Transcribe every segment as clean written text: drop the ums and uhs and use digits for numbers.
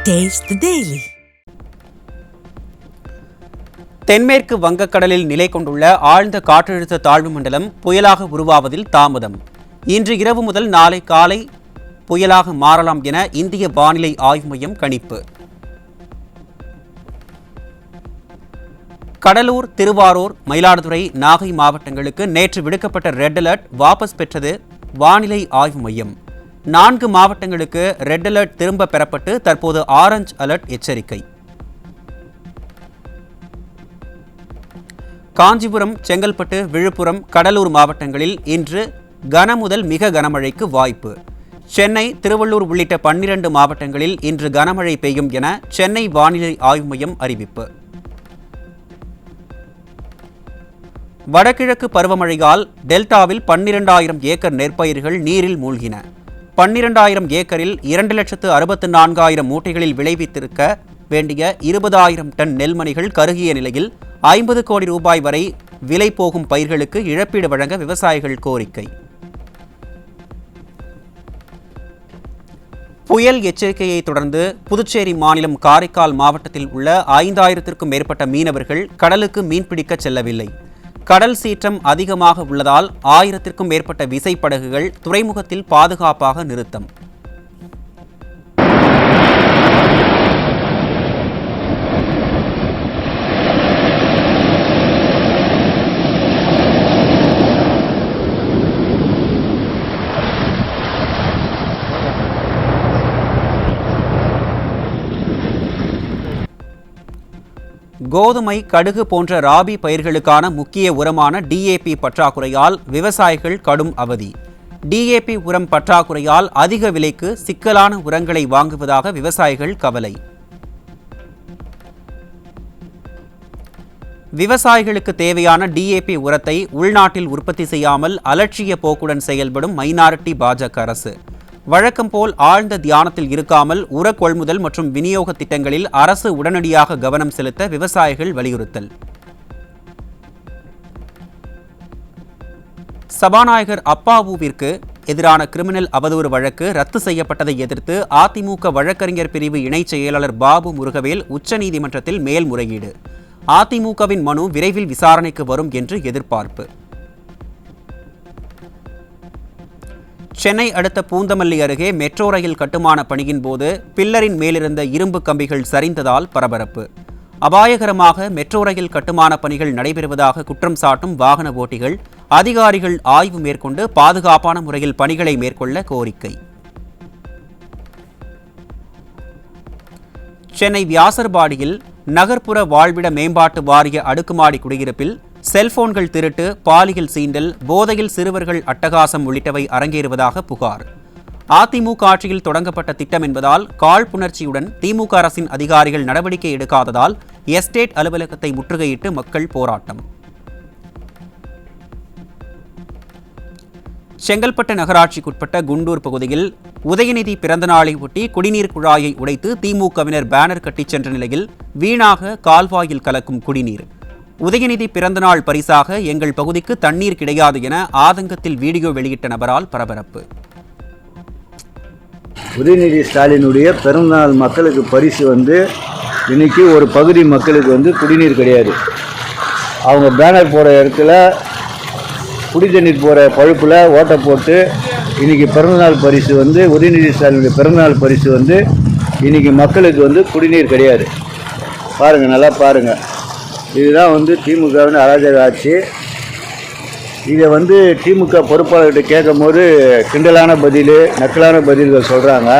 Taste the Daily. தென்மேற்கு வங்கக்கடலில் நிலை கொண்டுள்ள ஆழ்ந்த காற்றழுத்த தாழ்வு மண்டலம் புயலாக உருவாவதில் தாமதம். இன்று இரவு முதல் நாளை காலை புயலாக மாறலாம் என இந்திய வானிலை ஆய்வு மையம் கணிப்பு. கடலூர், திருவாரூர், மயிலாடுதுறை, நாகை மாவட்டங்களுக்கு நேற்று விடுக்கப்பட்ட ரெட் அலர்ட் வாபஸ் பெற்றது வானிலை ஆய்வு மையம். 4 மாவட்டங்களுக்கு ரெட் அலர்ட் திரும்ப பெறப்பட்டு தற்போது ஆரஞ்ச் அலர்ட் எச்சரிக்கை. காஞ்சிபுரம், செங்கல்பட்டு, விழுப்புரம், கடலூர் மாவட்டங்களில் இன்று கன முதல் மிக கனமழைக்கு வாய்ப்பு. சென்னை, திருவள்ளூர் உள்ளிட்ட 12 மாவட்டங்களில் இன்று கனமழை பெய்யும் என சென்னை வானிலை ஆய்வு மையம் அறிவிப்பு. வடகிழக்கு பருவமழையால் டெல்டாவில் 12,000 ஏக்கர் நெற்பயிர்கள் நீரில் மூழ்கின. 12,000 ஏக்கரில் 2,64,000 மூட்டைகளில் விளைவித்திருக்க வேண்டிய 20,000 டன் நெல்மணிகள் கருகிய நிலையில் 50 கோடி ரூபாய் வரை விலை போகும் பயிர்களுக்கு இழப்பீடு வழங்க விவசாயிகள் கோரிக்கை. புயல் எச்சரிக்கையை தொடர்ந்து புதுச்சேரி மாநிலம் காரைக்கால் மாவட்டத்தில் உள்ள 5,000க்கும் மேற்பட்ட மீனவர்கள் கடலுக்கு மீன்பிடிக்க செல்லவில்லை. கடல் சீற்றம் அதிகமாக உள்ளதால் 1000க்கும் மேற்பட்ட விசைப்படகுகள் துறைமுகத்தில் பாதுகாப்பாக நிறுத்தம். கோதுமை, கடுகு போன்ற ராபி பயிர்களுக்கான முக்கிய உரமான DAP பற்றாக்குறையால் விவசாயிகள் கடும் அவதி. DAP உரம் பற்றாக்குறையால் அதிக விலைக்கு சிக்கலான உரங்களை வாங்குவதாக விவசாயிகள் கவலை. விவசாயிகளுக்கு தேவையான DAP உரத்தை உள்நாட்டில் உற்பத்தி செய்யாமல் அலட்சிய போக்குடன் செயல்படும் மைனாரிட்டி பாஜக அரசு. வழக்கம் போல் ஆழ்ந்த தியானத்தில் இருக்காமல் உர கொள்முதல் மற்றும் விநியோக திட்டங்களில் அரசு உடனடியாக கவனம் செலுத்த விவசாயிகள் வலியுறுத்தல். சபாநாயகர் அப்பாவுவிற்கு எதிரான கிரிமினல் அவதூறு வழக்கு ரத்து செய்யப்பட்டதை எதிர்த்து அதிமுக வழக்கறிஞர் பிரிவு இணைச் செயலாளர் பாபு முருகவேல் உச்சநீதிமன்றத்தில் மேல்முறையீடு. அதிமுகவின் மனு விரைவில் விசாரணைக்கு வரும் என்று எதிர்பார்ப்பு. சென்னை அடுத்த பூந்தமல்லி அருகே மெட்ரோ ரயில் கட்டுமான பணியின் போது பில்லரின் மேலிருந்த இரும்பு கம்பிகள் சரிந்ததால் பரபரப்பு. அபாயகரமாக மெட்ரோ ரயில் கட்டுமான பணிகள் நடைபெறுவதாக குற்றம் சாட்டும் வாகன ஓட்டிகள், அதிகாரிகள் ஆய்வு மேற்கொண்டு பாதுகாப்பான முறையில் பணிகளை மேற்கொள்ள கோரிக்கை. சென்னை வியாசர்பாடியில் நகர்ப்புற வாழ்விட மேம்பாட்டு வாரிய அடுக்குமாடி குடியிருப்பில் செல்போன்கள் திருட்டு, பாலியல் சீண்டல், போதையில் சிறுவர்கள் அட்டகாசம் உள்ளிட்டவை அரங்கேறுவதாக புகார். அதிமுக ஆட்சியில் தொடங்கப்பட்ட திட்டம் என்பதால் காழ்ப்புணர்ச்சியுடன் திமுக அரசின் அதிகாரிகள் நடவடிக்கை எடுக்காததால் எஸ்டேட் அலுவலகத்தை முற்றுகையிட்டு மக்கள் போராட்டம். செங்கல்பட்டு நகராட்சிக்குட்பட்ட குண்டூர் பகுதியில் உதயநிதி பிறந்தநாளை ஒட்டி குடிநீர் குழாயை உடைத்து திமுகவினர் பேனர் கட்டிச் சென்ற நிலையில் வீணாக கால்வாயில் கலக்கும் குடிநீர். உதயநிதி பிறந்தநாள் பரிசாக எங்கள் பகுதிக்கு தண்ணீர் கிடையாது என ஆதங்கத்தில் வீடியோ வெளியிட்ட நபரால் பரபரப்பு. உதயநிதி ஸ்டாலினுடைய பிறந்தநாள் மக்களுக்கு பரிசு இன்னைக்கு ஒரு பகுதி மக்களுக்கு குடிநீர் கிடையாது. அவங்க பேனர் போகிற இடத்துல குடி தண்ணீர் போகிற பழுப்பில் ஓட்டை போட்டு இன்னைக்கு பிறந்தநாள் பரிசு உதயநிதி ஸ்டாலினுடைய பிறந்தநாள் பரிசு இன்னைக்கு மக்களுக்கு குடிநீர் கிடையாது. பாருங்கள், நல்லா பாருங்கள். இதுதான் திமுகவின் அராஜக ஆட்சி. இதை திமுக பொறுப்பாளர்கிட்ட கேட்கும் போது கிண்டலான பதில், நக்கலான பதில்கள் சொல்கிறாங்க.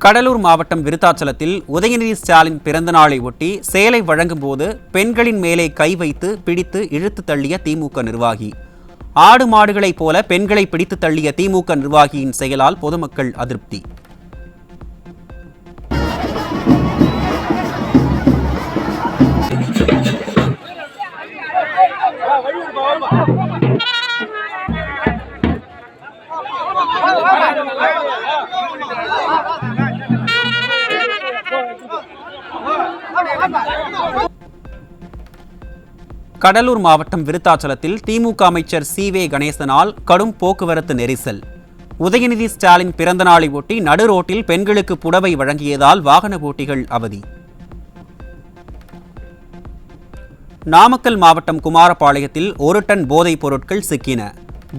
கடலூர் மாவட்டம் விருத்தாச்சலத்தில் உதயநிதி ஸ்டாலின் பிறந்த நாளை ஒட்டி சேலை வழங்கும் போது பெண்களின் மேலே கை வைத்து பிடித்து இழுத்து தள்ளிய திமுக நிர்வாகி. ஆடு மாடுகளைப் போல பெண்களை பிடித்து தள்ளிய திமுக நிர்வாகியின் செயலால் பொதுமக்கள் அதிருப்தி. கடலூர் மாவட்டம் விருத்தாச்சலத்தில் திமுக அமைச்சர் சி.வே. கணேசனால் கடும் போக்குவரத்து நெரிசல். உதயநிதி ஸ்டாலின் பிறந்த நாளை ஒட்டி நடு ரோட்டில் பெண்களுக்கு புடவை வழங்கியதால் வாகன ஓட்டிகள் அவதி. நாமக்கல் மாவட்டம் குமாரபாளையத்தில் 1 டன் போதைப் பொருட்கள் சிக்கின.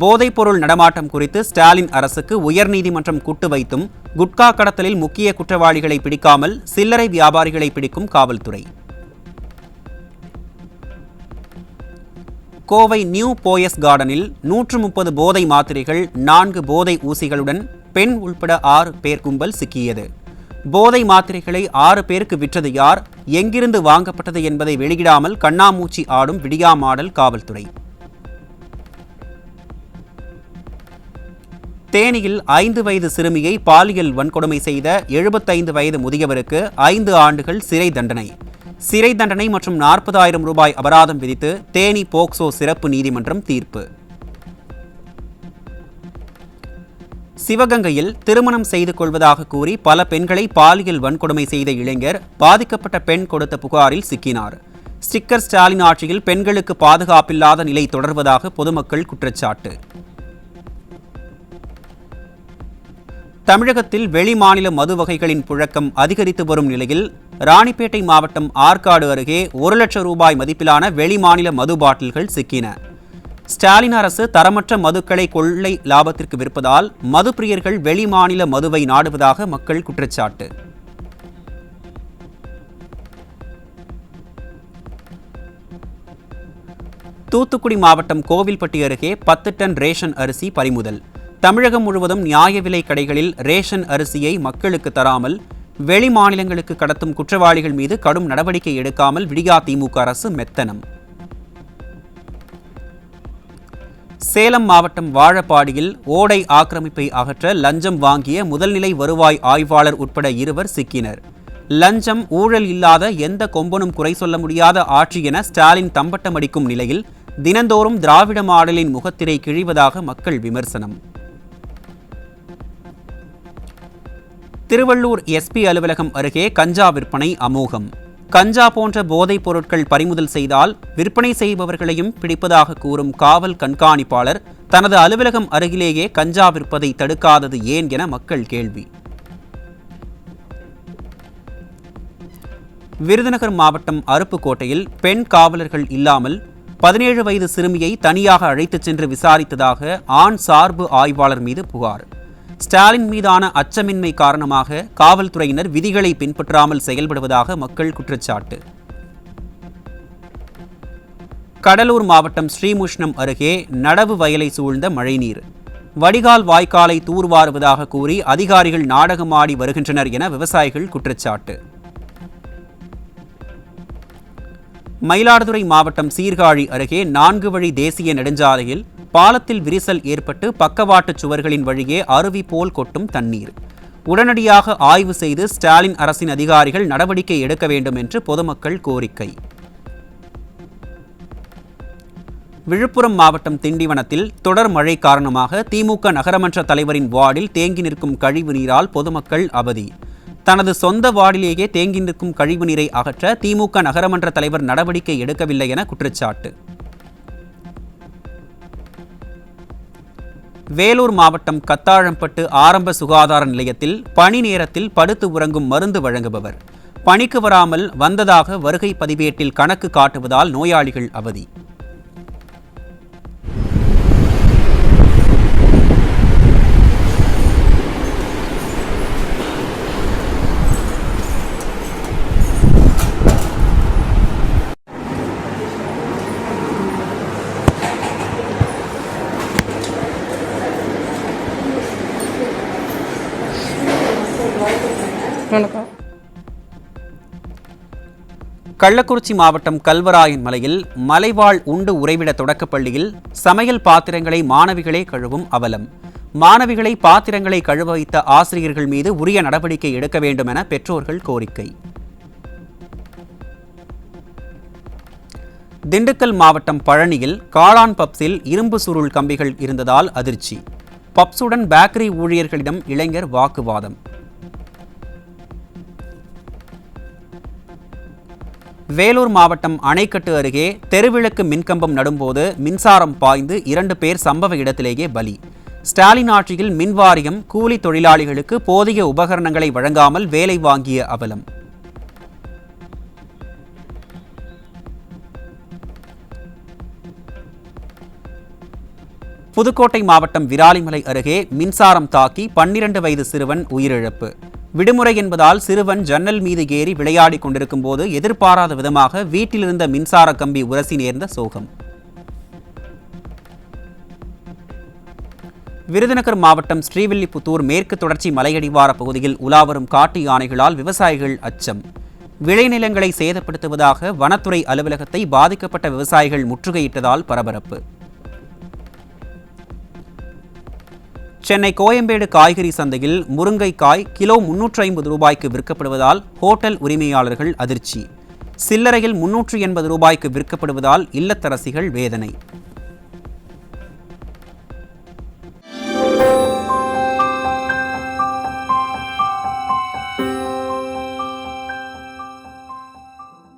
போதைப் பொருள் நடமாட்டம் குறித்து ஸ்டாலின் அரசுக்கு உயர்நீதிமன்றம் குட்டு வைத்தும் குட்கா கடத்தலில் முக்கிய குற்றவாளிகளை பிடிக்காமல் சில்லறை வியாபாரிகளை பிடிக்கும் காவல்துறை. கோவை நியூ போயஸ் கார்டனில் 130 போதை மாத்திரைகள் 4 போதை ஊசிகளுடன் பெண் உள்பட 6 பேர் கும்பல் சிக்கியது. போதை மாத்திரைகளை 6 பேருக்கு விற்றது யார், எங்கிருந்து வாங்கப்பட்டது என்பதை வெளியிடாமல் கண்ணாமூச்சி ஆடும் விடியா மாடல் காவல்துறை. தேனியில் 5 வயது சிறுமியை பாலியல் வன்கொடுமை செய்த 75 வயது முதியவருக்கு 5 ஆண்டுகள் சிறை தண்டனை. சிறை தண்டனை மற்றும் 40,000 ரூபாய் அபராதம் விதித்து தேனி போக்சோ சிறப்பு நீதிமன்றம் தீர்ப்பு. சிவகங்கையில் திருமணம் செய்து கொள்வதாக கூறி பல பெண்களை பாலியல் வன்கொடுமை செய்த இளைஞர் பாதிக்கப்பட்ட பெண் கொடுத்த புகாரில் சிக்கினார். ஸ்டிக்கர் ஸ்டாலின் ஆட்சியில் பெண்களுக்கு பாதுகாப்பில்லாத நிலை தொடர்வதாக பொதுமக்கள் குற்றச்சாட்டு. தமிழகத்தில் வெளிமாநில மது வகைகளின் புழக்கம் அதிகரித்து வரும் நிலையில் ராணிப்பேட்டை மாவட்டம் ஆற்காடு அருகே 1 லட்சம் ரூபாய் மதிப்பிலான வெளிமாநில மது பாட்டில்கள் சிக்கின. ஸ்டாலின் அரசு தரமற்ற மதுக்களை கொள்ளை லாபத்திற்கு விற்பதால் மது பிரியர்கள் வெளிமாநில மதுவை நாடுவதாக மக்கள் குற்றச்சாட்டு. தூத்துக்குடி மாவட்டம் கோவில்பட்டி அருகே 10 டன் ரேஷன் அரிசி பறிமுதல். தமிழகம் முழுவதும் நியாய விலை கடைகளில் ரேஷன் அரிசியை மக்களுக்கு தராமல் வெளி மாநிலங்களுக்கு கடத்தும் குற்றவாளிகள் மீது கடும் நடவடிக்கை எடுக்காமல் விடியா திமுக அரசு மெத்தனம். சேலம் மாவட்டம் வாழப்பாடியில் ஓடை ஆக்கிரமிப்பை அகற்ற லஞ்சம் வாங்கிய முதல்நிலை வருவாய் ஆய்வாளர் உட்பட 2 சிக்கினர். லஞ்சம் ஊழல் இல்லாத எந்த கொம்பனும் குறை சொல்ல முடியாத ஆட்சி என ஸ்டாலின் தம்பட்டம் அடிக்கும் நிலையில் தினந்தோறும் திராவிட மாடலின் முகத்திரை கிழிவதாக மக்கள் விமர்சனம். திருவள்ளூர் எஸ்பி அலுவலகம் அருகே கஞ்சா விற்பனை அமோகம். கஞ்சா போன்ற போதைப் பொருட்கள் பறிமுதல் செய்தால் விற்பனை செய்பவர்களையும் பிடிப்பதாக கூறும் காவல் கண்காணிப்பாளர் தனது அலுவலகம் அருகிலேயே கஞ்சா விற்பதை தடுக்காதது ஏன் என மக்கள் கேள்வி. விருதுநகர் மாவட்டம் அருப்புக்கோட்டையில் பெண் காவலர்கள் இல்லாமல் 17 வயது சிறுமியை தனியாக அழைத்துச் சென்று விசாரித்ததாக ஆண் சார்பு ஆய்வாளர் மீது புகார். ஸ்டாலின் மீதான அச்சமின்மை காரணமாக காவல்துறையினர் விதிகளை பின்பற்றாமல் செயல்படுவதாக மக்கள் குற்றச்சாட்டு. கடலூர் மாவட்டம் ஸ்ரீமுஷ்ணம் அருகே நடவு வயலை சூழ்ந்த மழைநீர். வடிகால் வாய்க்காலை தூர்வாருவதாக கூறி அதிகாரிகள் நாடகமாடி வருகின்றனர் என விவசாயிகள் குற்றச்சாட்டு. மயிலாடுதுறை மாவட்டம் சீர்காழி அருகே 4 வழி தேசிய நெடுஞ்சாலையில் பாலத்தில் விரிசல் ஏற்பட்டு பக்கவாட்டு சுவர்களின் வழியே அருவி போல் கொட்டும் தண்ணீர். உடனடியாக ஆய்வு செய்து ஸ்டாலின் அரசின் அதிகாரிகள் நடவடிக்கை எடுக்க வேண்டும் என்று பொதுமக்கள் கோரிக்கை. விழுப்புரம் மாவட்டம் திண்டிவனத்தில் தொடர் மழை காரணமாக திமுக நகரமன்ற தலைவரின் வார்டில் தேங்கி நிற்கும் கழிவு நீரால் பொதுமக்கள் அவதி. தனது சொந்த வார்டிலேயே தேங்கி நிற்கும் கழிவு நீரை அகற்ற திமுக நகரமன்ற தலைவர் நடவடிக்கை எடுக்கவில்லை என குற்றச்சாட்டு. வேலூர் மாவட்டம் கத்தாழம்பட்டு ஆரம்ப சுகாதார நிலையத்தில் பணி நேரத்தில் படுத்து உறங்கும் மருந்து வழங்குபவர் பணிக்கு வராமல் வந்ததாக வருகை பதிவேட்டில் கணக்கு காட்டுவதால் நோயாளிகள் அவதி. கள்ளக்குறிச்சி மாவட்டம் கல்வராயன் மலையில் மலைவாழ் உண்டு உறைவிட தொடக்கப்பள்ளியில் சமையல் பாத்திரங்களை மாணவிகளே கழுவும் அவலம். மாணவிகளை பாத்திரங்களை கழுவ வைத்த ஆசிரியர்கள் மீது உரிய நடவடிக்கை எடுக்க வேண்டும் என பெற்றோர்கள் கோரிக்கை. திண்டுக்கல் மாவட்டம் பழனியில் காளான் பப்ஸில் இரும்பு சுருள் கம்பிகள் இருந்ததால் அதிர்ச்சி. பப்ஸுடன் பேக்கரி ஊழியர்களிடம் இளைஞர் வாக்குவாதம். வேலூர் மாவட்டம் அணைக்கட்டு அருகே தெருவிளக்கு மின்கம்பம் நடும்போது மின்சாரம் பாய்ந்து 2 பேர் சம்பவ இடத்திலேயே பலி. ஸ்டாலின் ஆட்சியில் மின்வாரியம் கூலி தொழிலாளிகளுக்கு போதிய உபகரணங்களை வழங்காமல் வேலை வாங்கிய அவலம். புதுக்கோட்டை மாவட்டம் விராலிமலை அருகே மின்சாரம் தாக்கி 12 வயது சிறுவன் உயிரிழப்பு. விடுமுறை என்பதால் சிறுவன் ஜன்னல் மீது ஏறி விளையாடிக் கொண்டிருக்கும் போது எதிர்பாராத விதமாக வீட்டிலிருந்த மின்சார கம்பி உரசி நேர்ந்த சோகம். விருதுநகர் மாவட்டம் ஸ்ரீவில்லிபுத்தூர் மேற்கு தொடர்ச்சி மலையடிவார பகுதியில் உலாவரும் காட்டு யானைகளால் விவசாயிகள் அச்சம். விளைநிலங்களை சேதப்படுத்துவதாக வனத்துறை அலுவலகத்தை பாதிக்கப்பட்ட விவசாயிகள் முற்றுகையிட்டதால் பரபரப்பு. சென்னை கோயம்பேடு காய்கறி சந்தையில் முருங்கைக்காய் கிலோ 350 ரூபாய்க்கு விற்கப்படுவதால் ஹோட்டல் உரிமையாளர்கள் அதிர்ச்சி. சில்லறையில் 380 ரூபாய்க்கு விற்கப்படுவதால் இல்லத்தரசிகள் வேதனை.